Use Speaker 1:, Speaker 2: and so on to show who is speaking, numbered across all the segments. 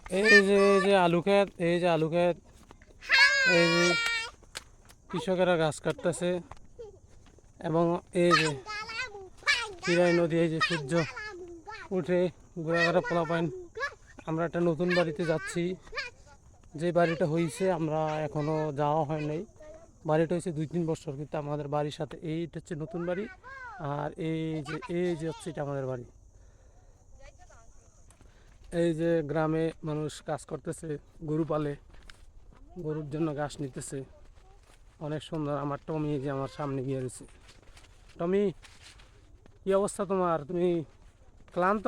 Speaker 1: এই যে আলু ক্ষেত, এই যে আলু ক্ষেত, এই যে কৃষকেরা গাছ কাটতেছে এবং এই যে চিরাই নদী, এই যে সূর্য উঠে ঘোরাঘোরা পোলাপাইন। আমরা একটা নতুন বাড়িতে যাচ্ছি। যে বাড়িটা হয়েছে আমরা এখনো যাওয়া হয় নাই। বাড়িটা হয়েছে 2-3 বছর, কিন্তু আমাদের বাড়ির সাথে এইটা হচ্ছে নতুন বাড়ি। আর এই যে হচ্ছে এটা আমাদের বাড়ি। এই যে গ্রামে মানুষ কাজ করতেছে, গরু পালে, গরুর জন্য ঘাস নিতেছে। অনেক সুন্দর। আমার টমি যে আমার সামনে গিয়ে রয়েছে। টমি, কি অবস্থা তোমার? তুমি ক্লান্ত?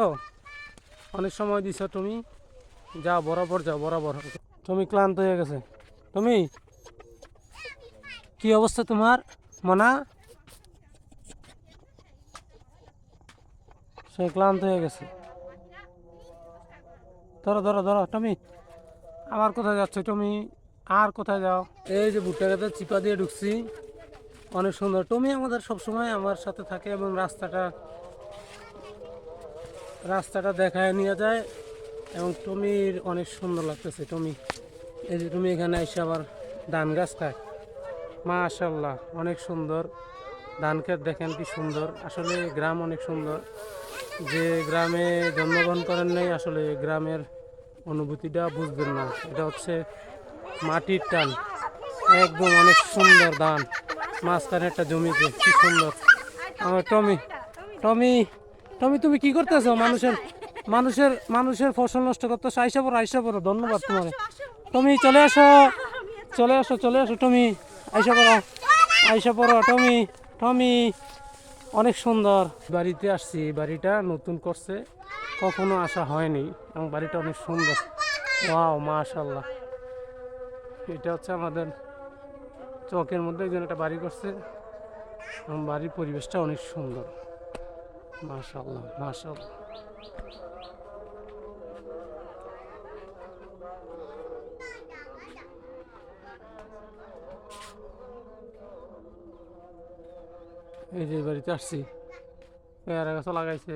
Speaker 1: অনেক সময় দিছ তুমি। যাও বরাবর, যাও বরাবর। টমি ক্লান্ত হয়ে গেছে। টমি, কি অবস্থা তোমার? মনা, সে ক্লান্ত হয়ে গেছে। ধরো ধরো ধরো টমি। আবার কোথায় যাচ্ছে টমি? আর কোথায় যাও? এই যে ভুট্টা গাছের চিপা দিয়ে ঢুকছি। অনেক সুন্দর। টমি আমাদের সবসময় আমার সাথে থাকে এবং রাস্তাটা রাস্তাটা দেখায় নিয়ে যায় এবং টমির অনেক সুন্দর লাগতেছে। টমি, এই যে তুমি এখানে এসে আবার ধান গাছ খায়। মাশাল্লাহ, অনেক সুন্দর। ধান ক্ষেত দেখেন কি সুন্দর। আসলে গ্রাম অনেক সুন্দর। যে গ্রামে জন্মগ্রহণ করেন নাই, আসলে গ্রামের অনুভূতিটা বুঝবেন না। এটা হচ্ছে মাটির টান। একদম অনেক সুন্দর ধান, মাঝখানে একটা জমিতে, কি সুন্দর। আমার টমি, টমি, টমি তুমি কি করতেছো? মানুষের ফসল নষ্ট করতেছো। আইসা পড়ো, আইসা পড়ো। ধন্যবাদ তোমার। টমি চলে আসো, চলে আসো, চলে আসো টমি। আইসা পড়ো, আইসা পড়ো টমি। টমি, অনেক সুন্দর। বাড়িতে আসছি, এই বাড়িটা নতুন করছে, কখনো আসা হয়নি এবং বাড়িটা অনেক সুন্দর। ওয়াও, মাশাল্লাহ। এটা হচ্ছে আমাদের চকের মধ্যে একজন একটা বাড়ি করছে এবং বাড়ির পরিবেশটা অনেক সুন্দর। মাশাল্লাহ, মাশাল্লাহ। এই যে বাড়িতে আসছি, পেয়ারা গাছও লাগাইছে।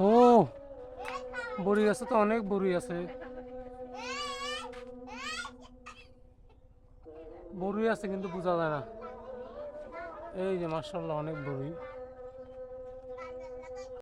Speaker 1: ও, বড়ি গাছে তো অনেক বড়ি আছে। বড়ি আছে কিন্তু বোঝা যায় না। এই যে মাশাল্লাহ, অনেক বড়ি।